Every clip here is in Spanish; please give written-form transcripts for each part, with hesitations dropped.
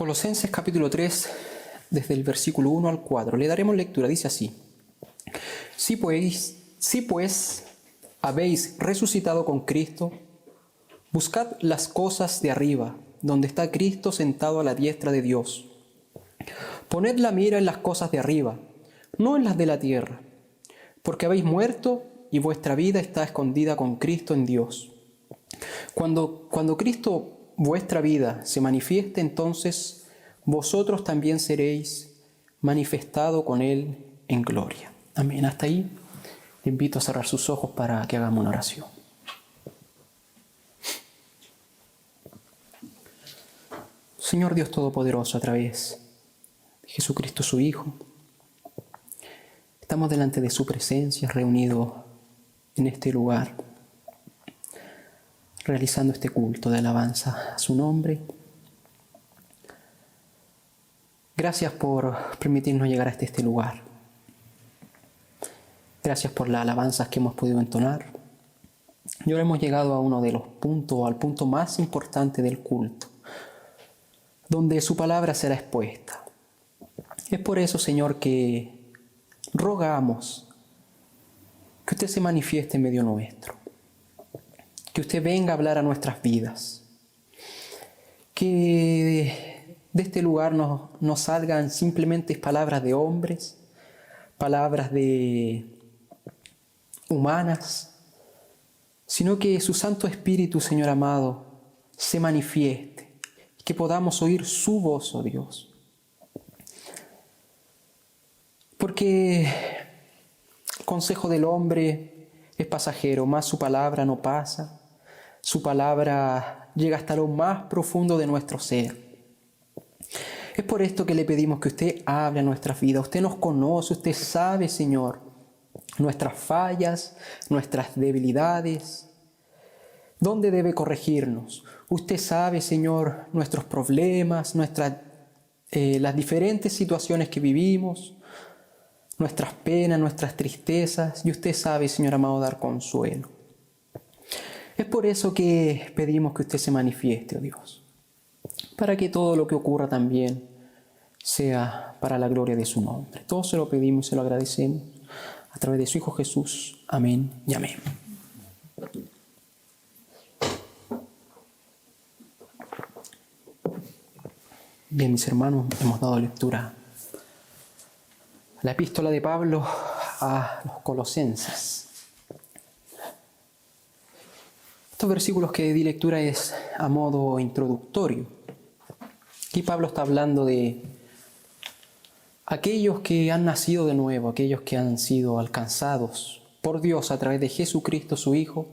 Colosenses capítulo 3, desde el versículo 1 al 4. Le daremos lectura, dice así. Si pues habéis resucitado con Cristo, buscad las cosas de arriba, donde está Cristo sentado a la diestra de Dios. Poned la mira en las cosas de arriba, no en las de la tierra, porque habéis muerto y vuestra vida está escondida con Cristo en Dios. Cuando Cristo, vuestra vida, se manifieste, entonces vosotros también seréis manifestados con Él en gloria. Amén. Hasta ahí le invito a cerrar sus ojos para que hagamos una oración. Señor Dios Todopoderoso, a través de Jesucristo su Hijo, estamos delante de su presencia, reunidos en este lugar, realizando este culto de alabanza a su nombre. Gracias por permitirnos llegar hasta este lugar. Gracias por las alabanzas que hemos podido entonar. Y ahora hemos llegado a uno de los puntos, al punto más importante del culto, donde su palabra será expuesta. Es por eso, Señor, que rogamos que usted se manifieste en medio nuestro, que usted venga a hablar a nuestras vidas, que de este lugar no salgan simplemente palabras de hombres, palabras humanas, sino que su Santo Espíritu, Señor amado, se manifieste, que podamos oír su voz, oh Dios. Porque el consejo del hombre es pasajero, mas su palabra no pasa. Su palabra llega hasta lo más profundo de nuestro ser. Es por esto que le pedimos que usted hable a nuestras vidas. Usted nos conoce, usted sabe, Señor, nuestras fallas, nuestras debilidades, dónde debe corregirnos. Usted sabe, Señor, nuestros problemas, las diferentes situaciones que vivimos, nuestras penas, nuestras tristezas, y usted sabe, Señor amado, dar consuelo. Es por eso que pedimos que usted se manifieste, oh Dios, para que todo lo que ocurra también sea para la gloria de su nombre. Todo se lo pedimos y se lo agradecemos a través de su Hijo Jesús. Amén y amén. Bien, mis hermanos, hemos dado lectura a la epístola de Pablo a los Colosenses. Estos versículos que di lectura es a modo introductorio. Aquí Pablo está hablando de aquellos que han nacido de nuevo, aquellos que han sido alcanzados por Dios a través de Jesucristo su Hijo.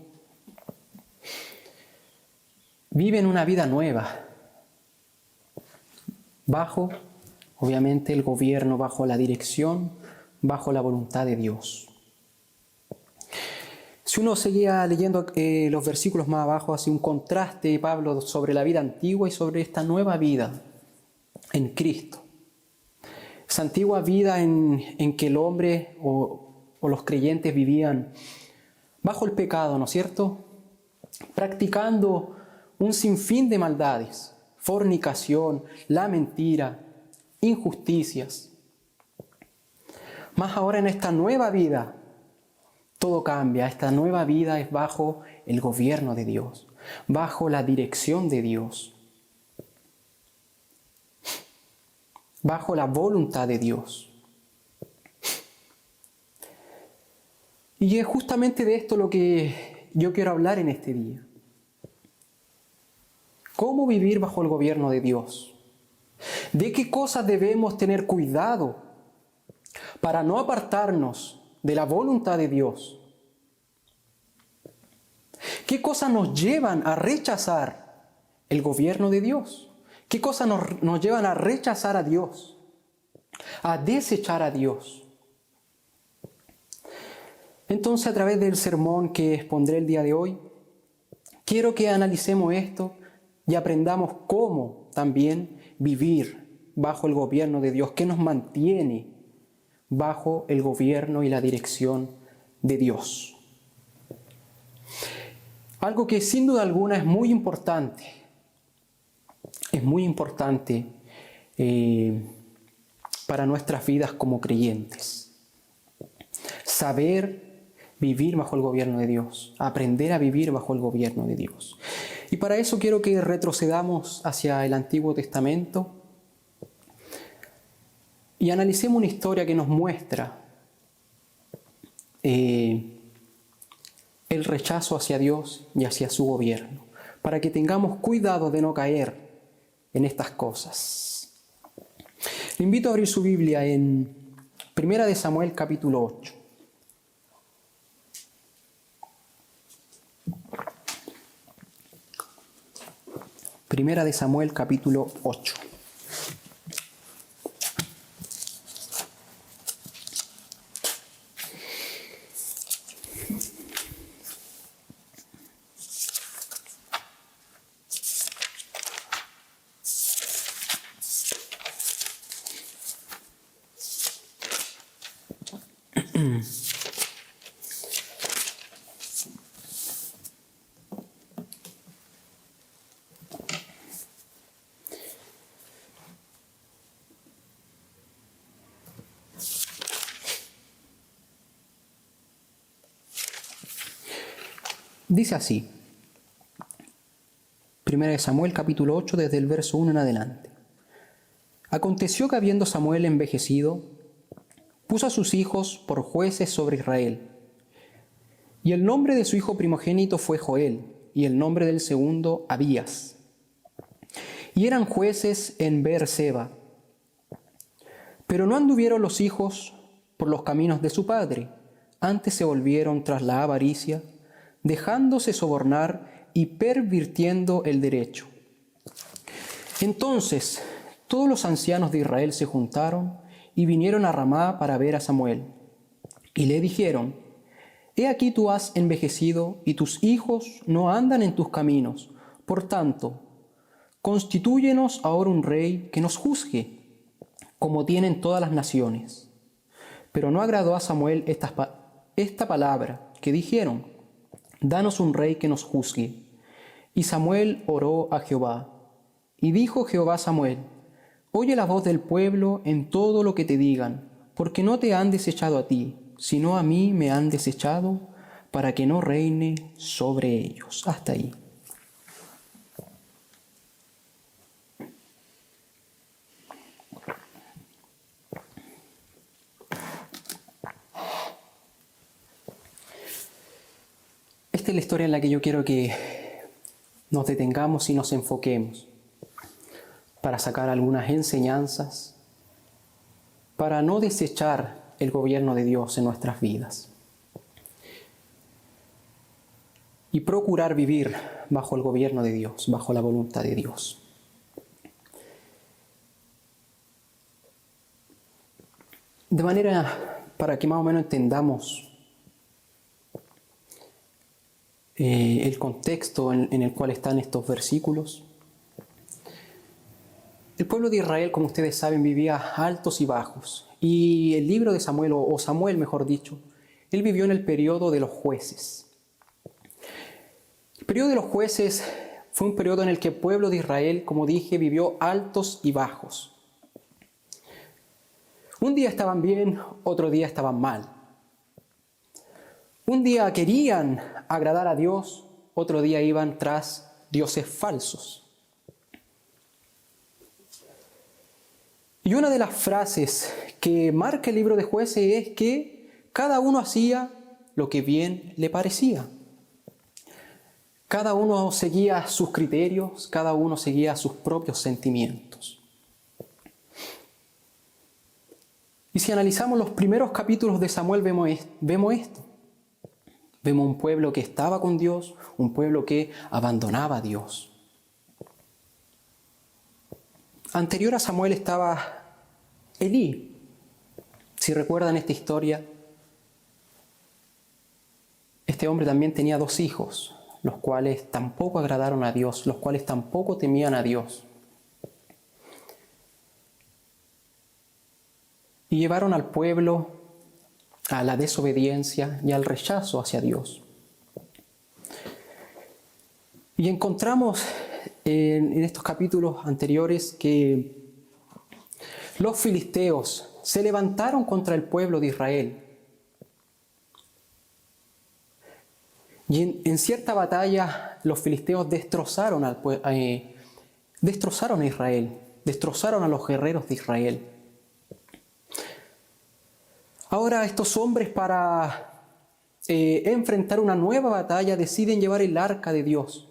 Viven una vida nueva, bajo, obviamente, el gobierno, bajo la dirección, bajo la voluntad de Dios. Si uno seguía leyendo los versículos más abajo, hace un contraste de Pablo sobre la vida antigua y sobre esta nueva vida en Cristo. Esa antigua vida en que el hombre o los creyentes vivían bajo el pecado, ¿no es cierto? Practicando un sinfín de maldades, fornicación, la mentira, injusticias. Mas ahora en esta nueva vida, todo cambia. Esta nueva vida es bajo el gobierno de Dios, bajo la dirección de Dios, bajo la voluntad de Dios. Y es justamente de esto lo que yo quiero hablar en este día. ¿Cómo vivir bajo el gobierno de Dios? ¿De qué cosas debemos tener cuidado para no apartarnos de la voluntad de Dios? ¿Qué cosas nos llevan a rechazar el gobierno de Dios? ¿Qué cosas nos llevan a rechazar a Dios? A desechar a Dios. Entonces, a través del sermón que expondré el día de hoy, quiero que analicemos esto y aprendamos cómo también vivir bajo el gobierno de Dios, que nos mantiene bajo el gobierno y la dirección de Dios. Algo que sin duda alguna es muy importante para nuestras vidas como creyentes. Saber vivir bajo el gobierno de Dios, aprender a vivir bajo el gobierno de Dios. Y para eso quiero que retrocedamos hacia el Antiguo Testamento y analicemos una historia que nos muestra el rechazo hacia Dios y hacia su gobierno, para que tengamos cuidado de no caer en estas cosas. Le invito a abrir su Biblia en 1 Samuel capítulo 8. Primera de Samuel capítulo 8. Dice así, 1 Samuel capítulo 8, desde el verso 1 en adelante. Aconteció que habiendo Samuel envejecido, puso a sus hijos por jueces sobre Israel. Y el nombre de su hijo primogénito fue Joel, y el nombre del segundo Abías. Y eran jueces en Beer-seba. Pero no anduvieron los hijos por los caminos de su padre, antes se volvieron tras la avaricia, dejándose sobornar y pervirtiendo el derecho. Entonces todos los ancianos de Israel se juntaron y vinieron a Ramá para ver a Samuel. Y le dijeron: He aquí tú has envejecido y tus hijos no andan en tus caminos. Por tanto, constitúyenos ahora un rey que nos juzgue, como tienen todas las naciones. Pero no agradó a Samuel esta palabra que dijeron: Danos un rey que nos juzgue. Y Samuel oró a Jehová. Y dijo Jehová a Samuel: Oye la voz del pueblo en todo lo que te digan, porque no te han desechado a ti, sino a mí me han desechado, para que no reine sobre ellos. Hasta ahí. Esta es la historia en la que yo quiero que nos detengamos y nos enfoquemos para sacar algunas enseñanzas, para no desechar el gobierno de Dios en nuestras vidas y procurar vivir bajo el gobierno de Dios, bajo la voluntad de Dios. De manera para que más o menos entendamos el contexto en el cual están estos versículos. El pueblo de Israel, como ustedes saben, vivía altos y bajos. Y el libro de Samuel, o Samuel mejor dicho, él vivió en el periodo de los jueces. El periodo de los jueces fue un periodo en el que el pueblo de Israel, como dije, vivió altos y bajos. Un día estaban bien, otro día estaban mal. Un día querían agradar a Dios, otro día iban tras dioses falsos. Y una de las frases que marca el libro de Jueces es que cada uno hacía lo que bien le parecía. Cada uno seguía sus criterios, cada uno seguía sus propios sentimientos. Y si analizamos los primeros capítulos de Samuel, vemos esto. Vemos un pueblo que estaba con Dios, un pueblo que abandonaba a Dios. Anterior a Samuel estaba Elí. Si recuerdan esta historia, este hombre también tenía 2 hijos, los cuales tampoco agradaron a Dios, los cuales tampoco temían a Dios. Y llevaron al pueblo a la desobediencia y al rechazo hacia Dios. Y encontramos en estos capítulos anteriores que los filisteos se levantaron contra el pueblo de Israel. Y en cierta batalla los filisteos destrozaron a Israel, destrozaron a los guerreros de Israel. Ahora estos hombres, para enfrentar una nueva batalla, deciden llevar el arca de Dios.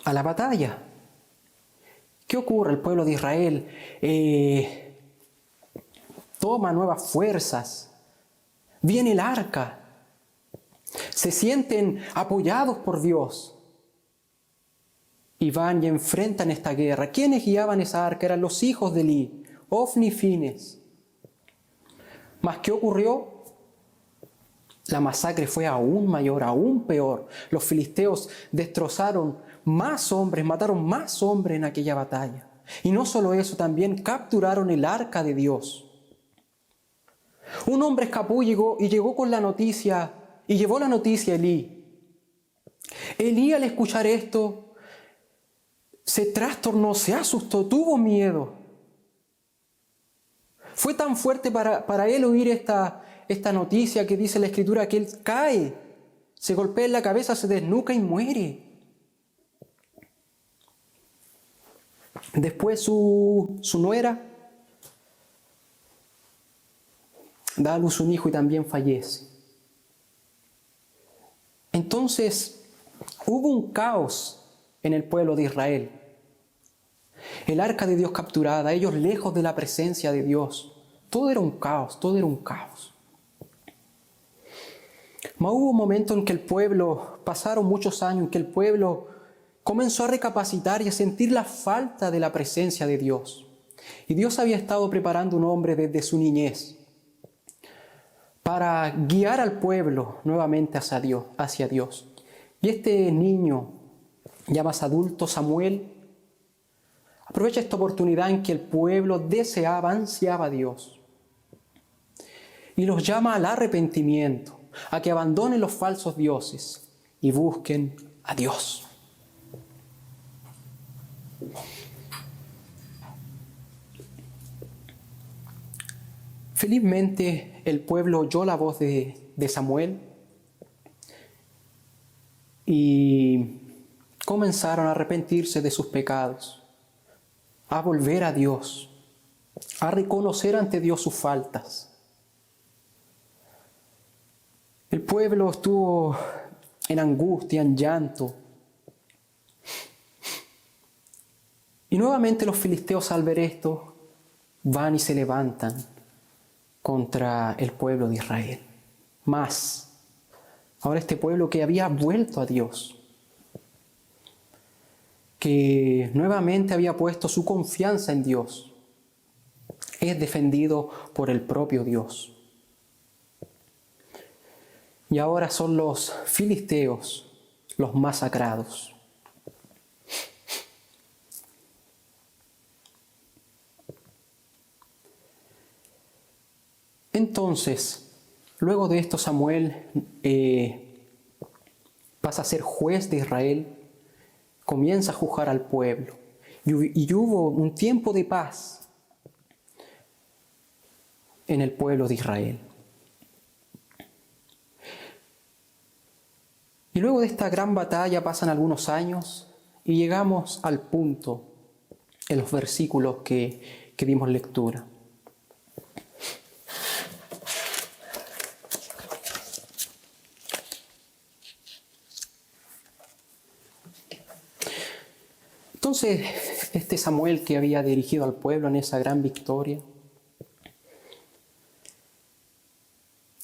A la batalla. ¿Qué ocurre? El pueblo de Israel toma nuevas fuerzas. Viene el arca. Se sienten apoyados por Dios. Y van y enfrentan esta guerra. ¿Quiénes guiaban esa arca? Eran los hijos de Elí, Ofni y Fines. ¿Mas qué ocurrió? La masacre fue aún mayor, aún peor. Los filisteos destrozaron más hombres, mataron más hombres en aquella batalla. Y no solo eso, también capturaron el arca de Dios. Un hombre escapó y llegó con la noticia, y llevó la noticia a Elí. Elí, al escuchar esto, se trastornó, se asustó, tuvo miedo. Fue tan fuerte para él oír esta noticia que dice la Escritura que él cae, se golpea en la cabeza, se desnuca y muere. Después su nuera da a luz un hijo y también fallece. Entonces hubo un caos en el pueblo de Israel. El arca de Dios capturada, ellos lejos de la presencia de Dios. Todo era un caos, todo era un caos. Mas hubo un momento en que el pueblo, pasaron muchos años, en que el pueblo comenzó a recapacitar y a sentir la falta de la presencia de Dios. Y Dios había estado preparando un hombre desde su niñez para guiar al pueblo nuevamente hacia Dios. Y este niño, ya más adulto, Samuel, aprovecha esta oportunidad en que el pueblo deseaba, ansiaba a Dios. Y los llama al arrepentimiento, a que abandonen los falsos dioses y busquen a Dios. Felizmente el pueblo oyó la voz de Samuel y comenzaron a arrepentirse de sus pecados, a volver a Dios, a reconocer ante Dios sus faltas. El pueblo estuvo en angustia, en llanto. Y nuevamente los filisteos, al ver esto, van y se levantan contra el pueblo de Israel. Más, ahora este pueblo que había vuelto a Dios, que nuevamente había puesto su confianza en Dios, es defendido por el propio Dios. Y ahora son los filisteos los masacrados. Entonces, luego de esto Samuel pasa a ser juez de Israel, comienza a juzgar al pueblo. Y hubo un tiempo de paz en el pueblo de Israel. Y luego de esta gran batalla pasan algunos años y llegamos al punto en los versículos que dimos lectura. Entonces, este Samuel que había dirigido al pueblo en esa gran victoria,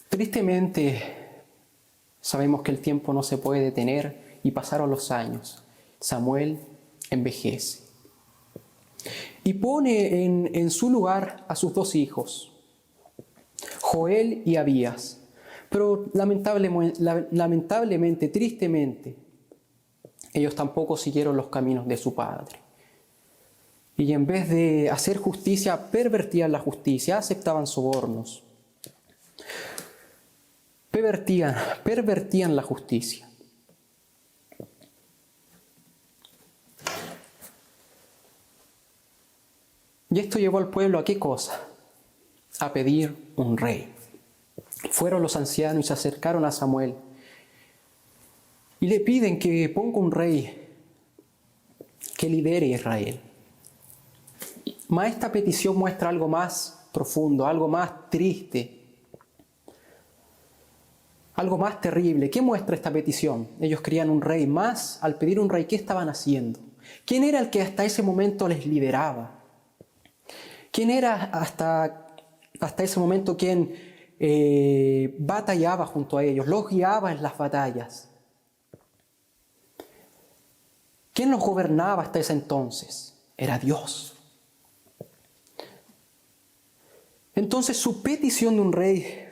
tristemente sabemos que el tiempo no se puede detener y pasaron los años. Samuel envejece y pone en su lugar a sus dos hijos, Joel y Abías. Pero lamentablemente, tristemente, ellos tampoco siguieron los caminos de su padre. Y en vez de hacer justicia, pervertían la justicia, aceptaban sobornos. Pervertían la justicia. Y esto llevó al pueblo ¿a qué cosa? A pedir un rey. Fueron los ancianos y se acercaron a Samuel y le piden que ponga un rey que lidere a Israel. Mas esta petición muestra algo más profundo, algo más triste, algo más terrible. ¿Qué muestra esta petición? Ellos querían un rey, más al pedir un rey, ¿qué estaban haciendo? ¿Quién era el que hasta ese momento les lideraba? ¿Quién era hasta ese momento quien batallaba junto a ellos, los guiaba en las batallas? ¿Quién los gobernaba hasta ese entonces? Era Dios. Entonces su petición de un rey,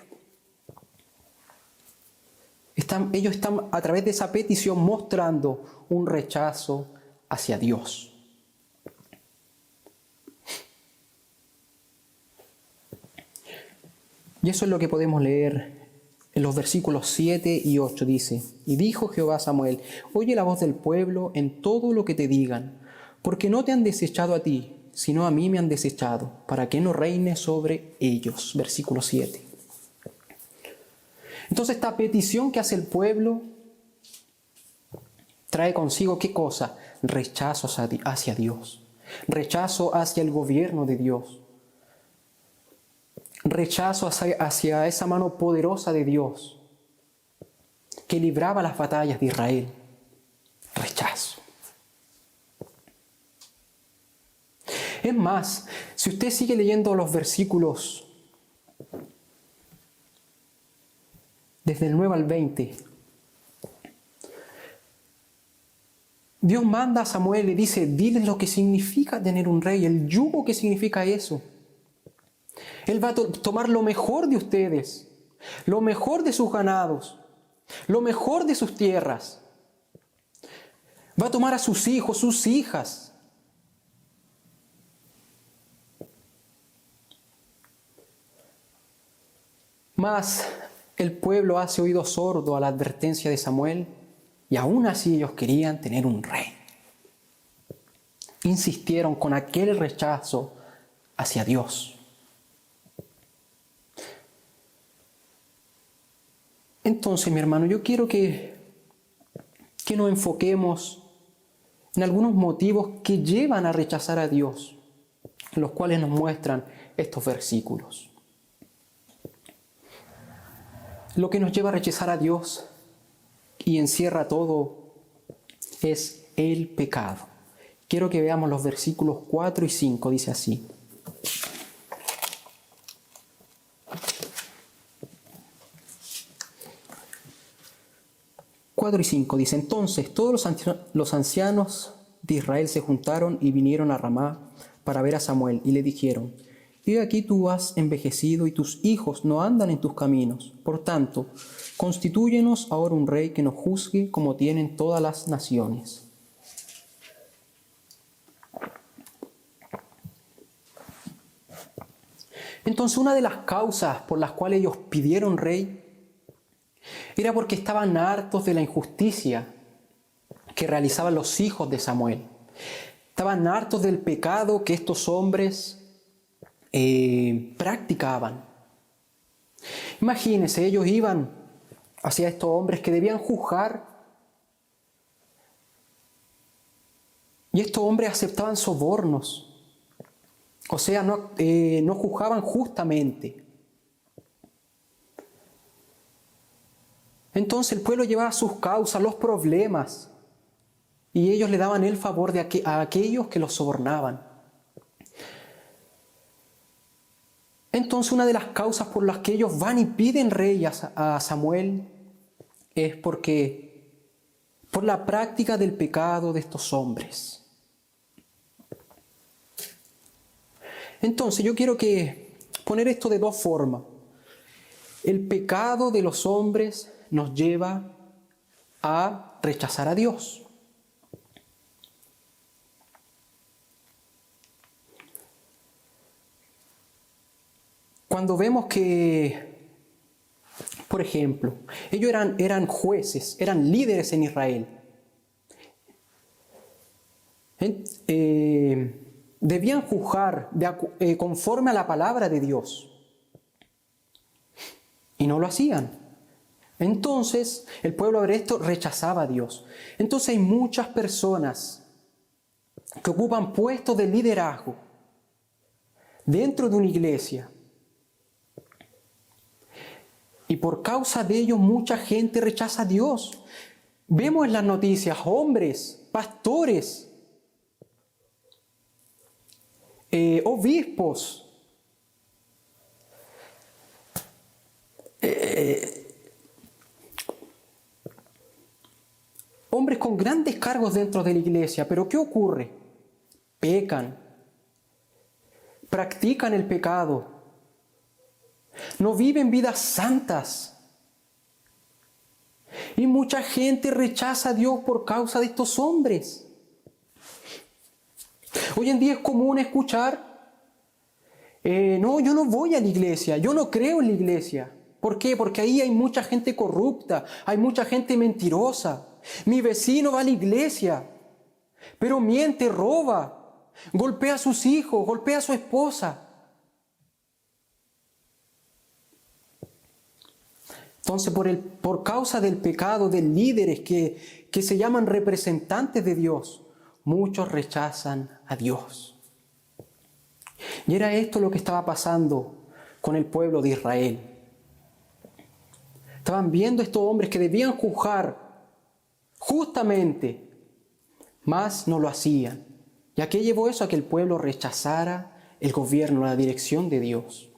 ellos están a través de esa petición mostrando un rechazo hacia Dios. Y eso es lo que podemos leer en los versículos 7 y 8. Dice: y dijo Jehová a Samuel: oye la voz del pueblo en todo lo que te digan, porque no te han desechado a ti, sino a mí me han desechado, para que no reine sobre ellos. Versículo 7. Entonces esta petición que hace el pueblo trae consigo ¿qué cosa? Rechazo hacia Dios, rechazo hacia el gobierno de Dios, rechazo hacia esa mano poderosa de Dios que libraba las batallas de Israel. Rechazo. Es más, si usted sigue leyendo los versículos desde el 9 al 20, Dios manda a Samuel y le dice: diles lo que significa tener un rey, el yugo que significa eso. Él va a tomar lo mejor de ustedes, lo mejor de sus ganados, lo mejor de sus tierras. Va a tomar a sus hijos, sus hijas. Mas el pueblo hace oído sordo a la advertencia de Samuel y aún así ellos querían tener un rey. Insistieron con aquel rechazo hacia Dios. Entonces, mi hermano, yo quiero que nos enfoquemos en algunos motivos que llevan a rechazar a Dios, los cuales nos muestran estos versículos. Lo que nos lleva a rechazar a Dios y encierra todo es el pecado. Quiero que veamos los versículos 4 y 5, dice así: 4 y 5 dice: entonces todos los ancianos de Israel se juntaron y vinieron a Ramá para ver a Samuel y le dijeron: he aquí tú has envejecido y tus hijos no andan en tus caminos. Por tanto, constitúyenos ahora un rey que nos juzgue como tienen todas las naciones. Entonces, una de las causas por las cuales ellos pidieron rey era porque estaban hartos de la injusticia que realizaban los hijos de Samuel. Estaban hartos del pecado que estos hombres practicaban. Imagínense, ellos iban hacia estos hombres que debían juzgar y estos hombres aceptaban sobornos, o sea, no juzgaban justamente. Entonces el pueblo llevaba sus causas, los problemas, y ellos le daban el favor a aquellos que los sobornaban. Entonces una de las causas por las que ellos van y piden rey a Samuel es por la práctica del pecado de estos hombres. Entonces yo quiero poner esto de dos formas. El pecado de los hombres nos lleva a rechazar a Dios. Cuando vemos que, por ejemplo, ellos eran jueces, eran líderes en Israel. Y debían juzgar conforme a la palabra de Dios. Y no lo hacían. Entonces, el pueblo hebreo rechazaba a Dios. Entonces hay muchas personas que ocupan puestos de liderazgo dentro de una iglesia. Y por causa de ellos mucha gente rechaza a Dios. Vemos en las noticias hombres, pastores, obispos, hombres con grandes cargos dentro de la iglesia. Pero ¿qué ocurre? Pecan, practican el pecado, no viven vidas santas. Y mucha gente rechaza a Dios por causa de estos hombres. Hoy en día es común escuchar, no, yo no voy a la iglesia, yo no creo en la iglesia. ¿Por qué? Porque ahí hay mucha gente corrupta, hay mucha gente mentirosa. Mi vecino va a la iglesia, pero miente, roba, golpea a sus hijos, golpea a su esposa. Entonces, por causa del pecado de líderes que se llaman representantes de Dios, muchos rechazan a Dios. Y era esto lo que estaba pasando con el pueblo de Israel. Estaban viendo estos hombres que debían juzgar justamente, mas no lo hacían. ¿Y a qué llevó eso? A que el pueblo rechazara el gobierno, la dirección de Dios.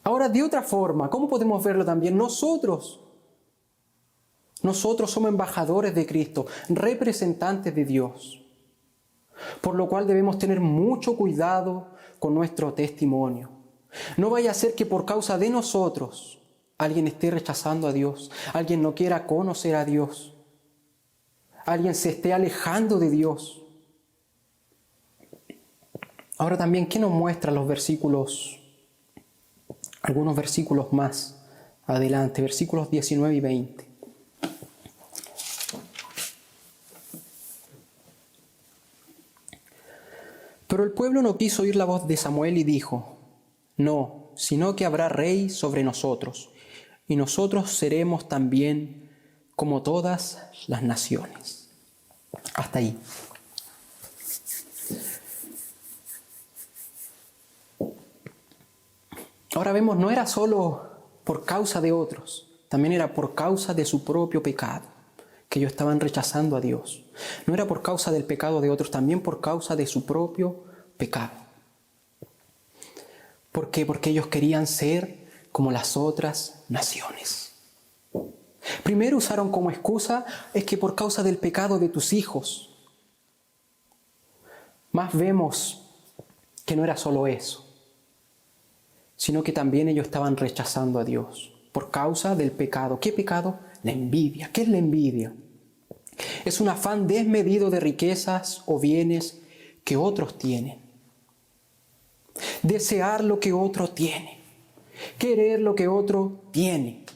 Ahora, de otra forma, ¿cómo podemos verlo también? Nosotros somos embajadores de Cristo, representantes de Dios, por lo cual debemos tener mucho cuidado con nuestro testimonio. No vaya a ser que por causa de nosotros alguien esté rechazando a Dios, alguien no quiera conocer a Dios, alguien se esté alejando de Dios. Ahora también, ¿qué nos muestran los versículos? Algunos versículos más adelante, versículos 19 y 20. Pero el pueblo no quiso oír la voz de Samuel y dijo: no, sino que habrá rey sobre nosotros, y nosotros seremos también como todas las naciones. Hasta ahí. Ahora vemos, no era solo por causa de otros, también era por causa de su propio pecado, que ellos estaban rechazando a Dios. No era por causa del pecado de otros, también por causa de su propio pecado. ¿Por qué? Porque ellos querían ser como las otras naciones. Primero usaron como excusa, es que por causa del pecado de tus hijos. Más vemos que no era solo eso, sino que también ellos estaban rechazando a Dios por causa del pecado. ¿Qué pecado? La envidia. ¿Qué es la envidia? Es un afán desmedido de riquezas o bienes que otros tienen. Desear lo que otro tiene. Querer lo que otro tiene.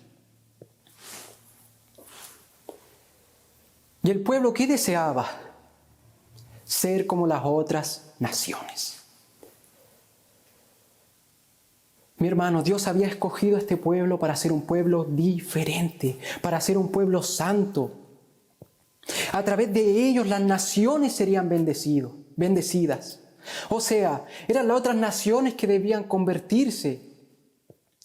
¿Y el pueblo qué deseaba? Ser como las otras naciones. Mi hermano, Dios había escogido a este pueblo para ser un pueblo diferente, para ser un pueblo santo. A través de ellos las naciones serían bendecidas. O sea, eran las otras naciones que debían convertirse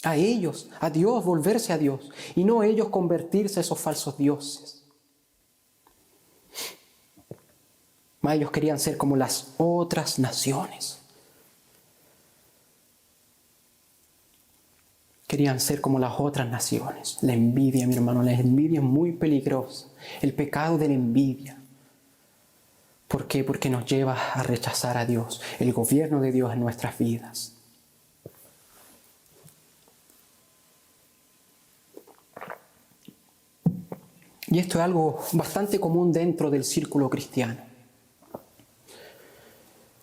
a ellos, a Dios, volverse a Dios, y no ellos convertirse a esos falsos dioses. Mas ellos querían ser como las otras naciones. Querían ser como las otras naciones. La envidia, mi hermano, la envidia es muy peligrosa. El pecado de la envidia. ¿Por qué? Porque nos lleva a rechazar a Dios, el gobierno de Dios en nuestras vidas. Y esto es algo bastante común dentro del círculo cristiano.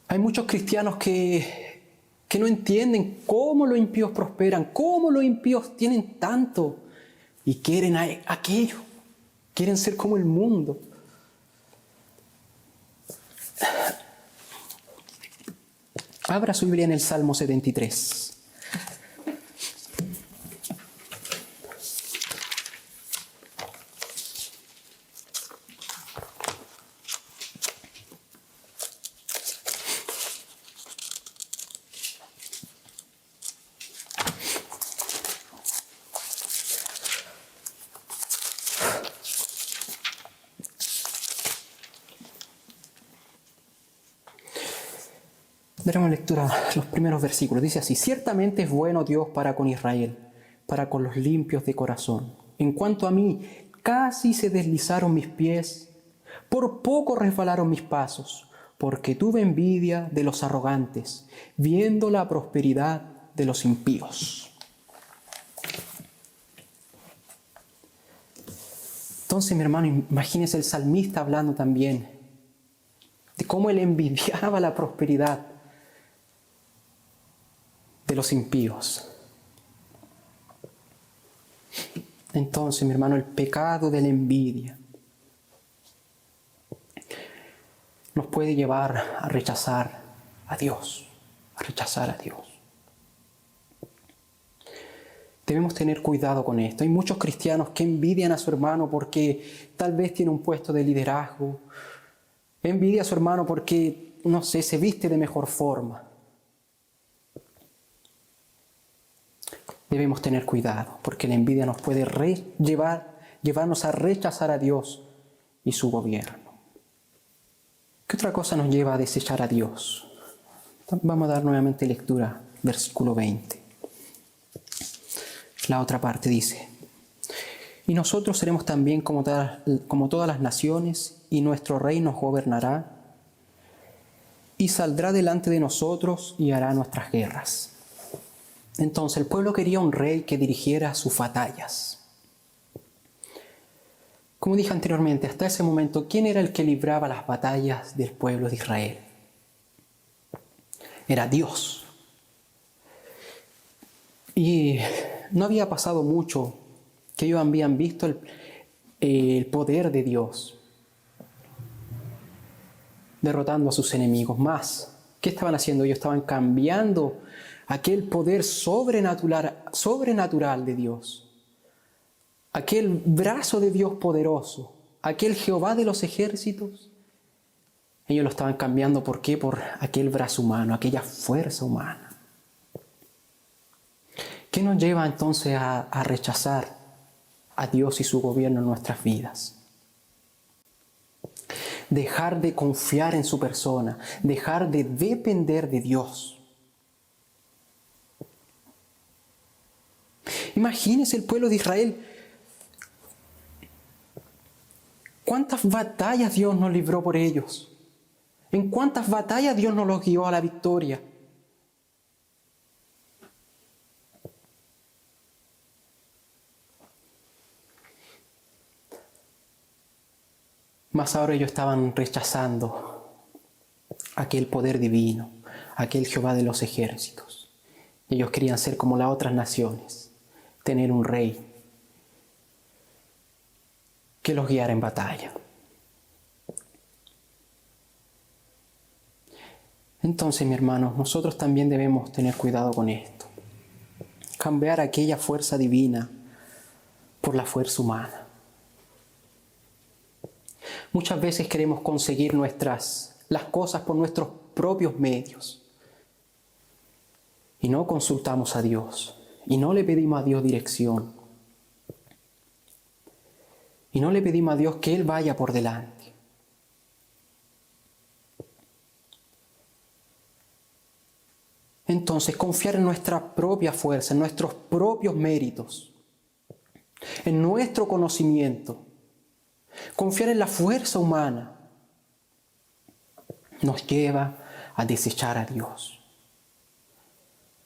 Hay muchos cristianos que no entienden cómo los impíos prosperan, cómo los impíos tienen tanto y quieren aquello, quieren ser como el mundo. Abra su Biblia en el Salmo 73. Daremos lectura a los primeros versículos. Dice así: ciertamente es bueno Dios para con Israel, para con los limpios de corazón. En cuanto a mí, casi se deslizaron mis pies, por poco resbalaron mis pasos, porque tuve envidia de los arrogantes, viendo la prosperidad de los impíos. Entonces, mi hermano, imagínese el salmista hablando también de cómo él envidiaba la prosperidad de los impíos. Entonces, mi hermano, el pecado de la envidia nos puede llevar a rechazar a Dios, Debemos tener cuidado con esto. Hay muchos cristianos que envidian a su hermano porque tal vez tiene un puesto de liderazgo. Envidia a su hermano porque, no sé, se viste de mejor forma. Debemos tener cuidado, porque la envidia nos puede llevarnos a rechazar a Dios y su gobierno. ¿Qué otra cosa nos lleva a desechar a Dios? Vamos a dar nuevamente lectura, versículo 20. La otra parte dice: y nosotros seremos también como todas las naciones, y nuestro rey nos gobernará, y saldrá delante de nosotros y hará nuestras guerras. Entonces el pueblo quería un rey que dirigiera sus batallas. Como dije anteriormente, hasta ese momento, ¿quién era el que libraba las batallas del pueblo de Israel? Era Dios. Y no había pasado mucho que ellos habían visto el poder de Dios derrotando a sus enemigos. Más, ¿qué estaban haciendo? Ellos estaban cambiando aquel poder sobrenatural de Dios, aquel brazo de Dios poderoso, aquel Jehová de los ejércitos. Ellos lo estaban cambiando, ¿por qué? Por aquel brazo humano, aquella fuerza humana. ¿Qué nos lleva entonces a rechazar a Dios y su gobierno en nuestras vidas? Dejar de confiar en su persona, dejar de depender de Dios. Imagínense el pueblo de Israel. ¿Cuántas batallas Dios nos libró por ellos? ¿En cuántas batallas Dios nos los guió a la victoria? Mas ahora ellos estaban rechazando aquel poder divino, aquel Jehová de los ejércitos. Ellos querían ser como las otras naciones, tener un rey que los guiara en batalla. Entonces, mi hermano, nosotros también debemos tener cuidado con esto. Cambiar aquella fuerza divina por la fuerza humana. Muchas veces queremos conseguir las cosas por nuestros propios medios. Y no consultamos a Dios. Y no le pedimos a Dios dirección. Y no le pedimos a Dios que Él vaya por delante. Entonces, confiar en nuestra propia fuerza, en nuestros propios méritos, en nuestro conocimiento, confiar en la fuerza humana, nos lleva a desechar a Dios,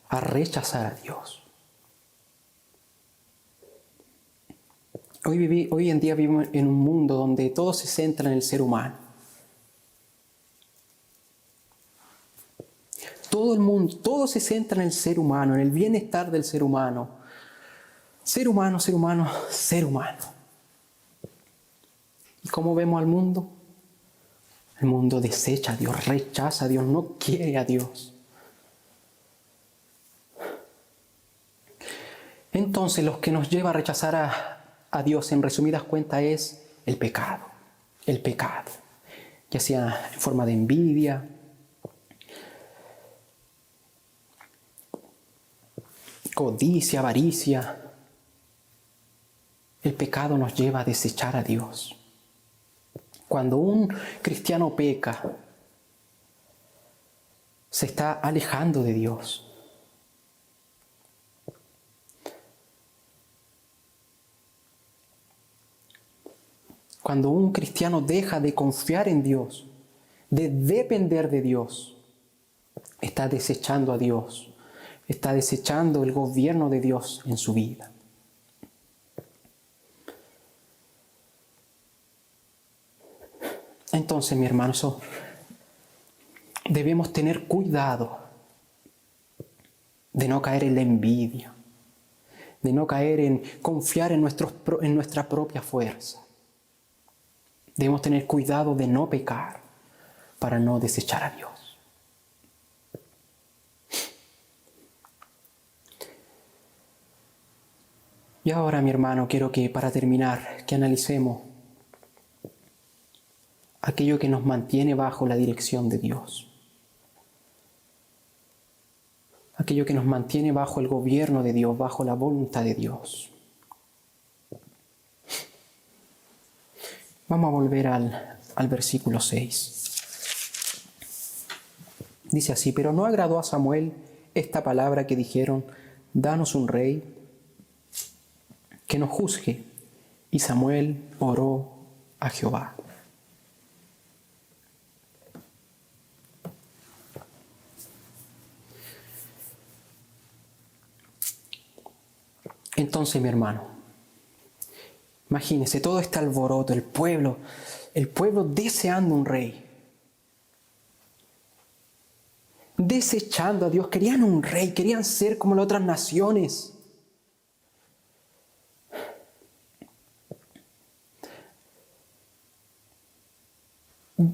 a rechazar a Dios. Hoy en día vivimos en un mundo donde todo se centra en el ser humano. Todo se centra en el ser humano, en el bienestar del ser humano. Ser humano, ser humano, ser humano. ¿Y cómo vemos al mundo? El mundo desecha a Dios, rechaza a Dios, no quiere a Dios. Entonces, lo que nos lleva a rechazar a Dios, en resumidas cuentas, es el pecado. El pecado. Ya sea en forma de envidia, codicia, avaricia. El pecado nos lleva a desechar a Dios. Cuando un cristiano peca, se está alejando de Dios. Cuando un cristiano deja de confiar en Dios, de depender de Dios, está desechando a Dios, está desechando el gobierno de Dios en su vida. Entonces, mi hermano, debemos tener cuidado de no caer en la envidia, de no caer en confiar en nuestra propia fuerza. Debemos tener cuidado de no pecar para no desechar a Dios. Y ahora, mi hermano, quiero que para terminar, que analicemos aquello que nos mantiene bajo la dirección de Dios. Aquello que nos mantiene bajo el gobierno de Dios, bajo la voluntad de Dios. Vamos a volver al versículo 6. Dice así: pero no agradó a Samuel esta palabra que dijeron: danos un rey que nos juzgue. Y Samuel oró a Jehová. Entonces, mi hermano, imagínese todo este alboroto, el pueblo deseando un rey, desechando a Dios, querían un rey, querían ser como las otras naciones.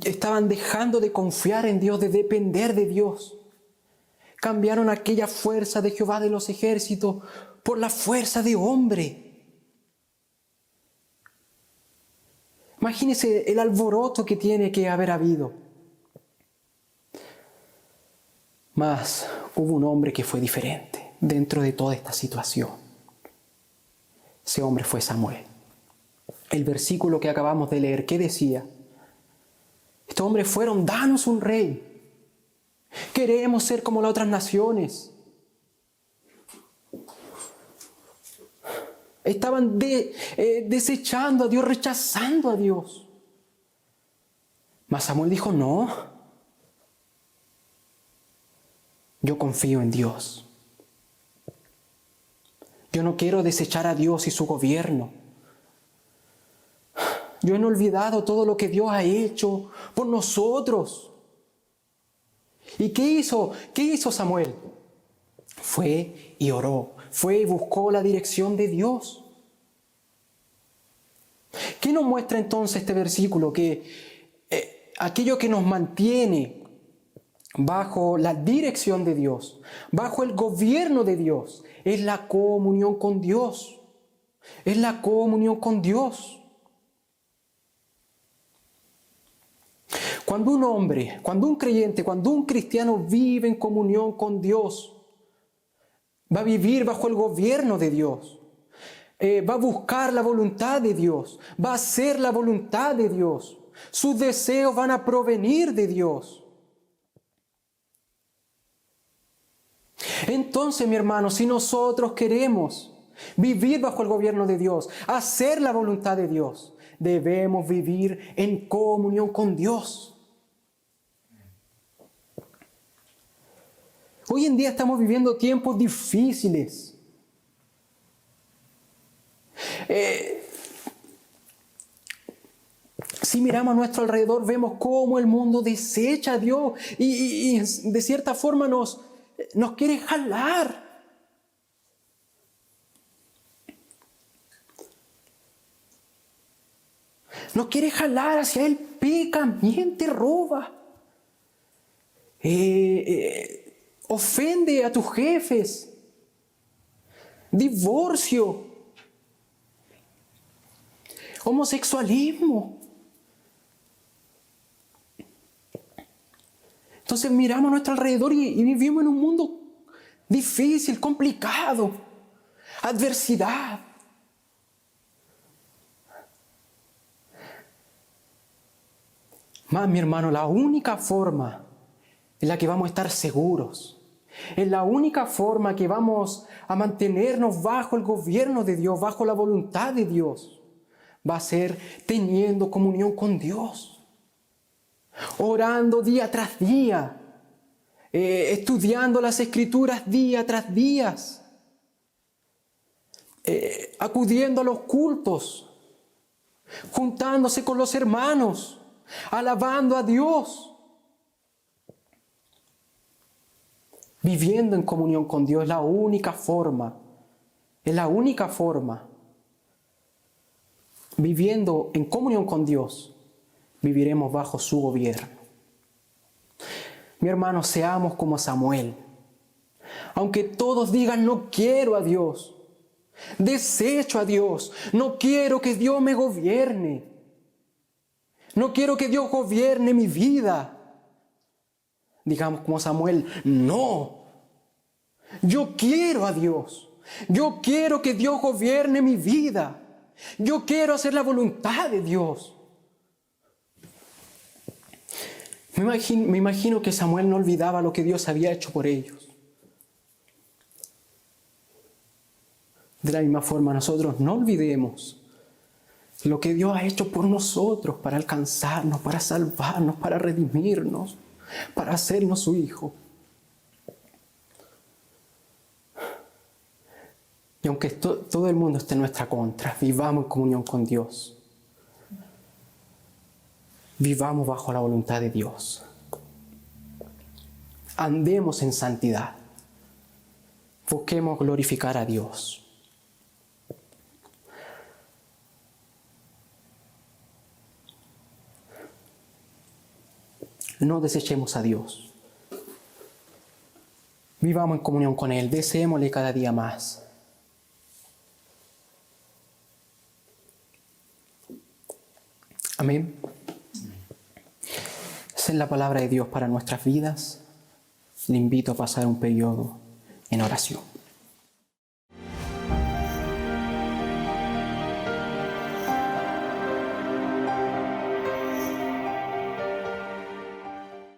Estaban dejando de confiar en Dios, de depender de Dios. Cambiaron aquella fuerza de Jehová de los ejércitos por la fuerza de hombre. Imagínese el alboroto que tiene que haber habido. Mas hubo un hombre que fue diferente dentro de toda esta situación. Ese hombre fue Samuel. El versículo que acabamos de leer, ¿qué decía? Estos hombres fueron: danos un rey. Queremos ser como las otras naciones. Estaban desechando a Dios, rechazando a Dios. Mas Samuel dijo: no, yo confío en Dios. Yo no quiero desechar a Dios y su gobierno. Yo he olvidado todo lo que Dios ha hecho por nosotros. ¿Y qué hizo? ¿Qué hizo Samuel? Fue y oró, fue y buscó la dirección de Dios. ¿Qué nos muestra entonces este versículo? Que aquello que nos mantiene bajo la dirección de Dios, bajo el gobierno de Dios, es la comunión con Dios. Es la comunión con Dios. Cuando un hombre, cuando un creyente, cuando un cristiano vive en comunión con Dios, va a vivir bajo el gobierno de Dios. Va a buscar la voluntad de Dios, va a hacer la voluntad de Dios. Sus deseos van a provenir de Dios. Entonces, mi hermano, si nosotros queremos vivir bajo el gobierno de Dios, hacer la voluntad de Dios, debemos vivir en comunión con Dios. Hoy en día estamos viviendo tiempos difíciles. Si miramos a nuestro alrededor, vemos cómo el mundo desecha a Dios y de cierta forma nos quiere jalar. Nos quiere jalar hacia Él, peca, miente, roba. Ofende a tus jefes. divorcio, homosexualismo. Entonces miramos a nuestro alrededor y vivimos en un mundo difícil, complicado, adversidad. Más, mi hermano, la única forma en la que vamos a estar seguros, es la única forma que vamos a mantenernos bajo el gobierno de Dios, bajo la voluntad de Dios, va a ser teniendo comunión con Dios. Orando día tras día, estudiando las Escrituras día tras día, acudiendo a los cultos, juntándose con los hermanos, alabando a Dios, viviendo en comunión con Dios. Es la única forma, viviendo en comunión con Dios, viviremos bajo su gobierno. Mi hermano, seamos como Samuel. Aunque todos digan, no quiero a Dios, desecho a Dios, no quiero que Dios me gobierne, no quiero que Dios gobierne mi vida. Digamos como Samuel, no, yo quiero a Dios, yo quiero que Dios gobierne mi vida, yo quiero hacer la voluntad de Dios. Me imagino que Samuel no olvidaba lo que Dios había hecho por ellos. De la misma forma, nosotros no olvidemos lo que Dios ha hecho por nosotros para alcanzarnos, para salvarnos, para redimirnos, para hacernos su hijo. Y aunque todo el mundo esté en nuestra contra, vivamos en comunión con Dios. Vivamos bajo la voluntad de Dios. Andemos en santidad. Busquemos glorificar a Dios. No desechemos a Dios. Vivamos en comunión con Él. Deseémosle cada día más. Amén. Esa es la palabra de Dios para nuestras vidas. Le invito a pasar un periodo en oración.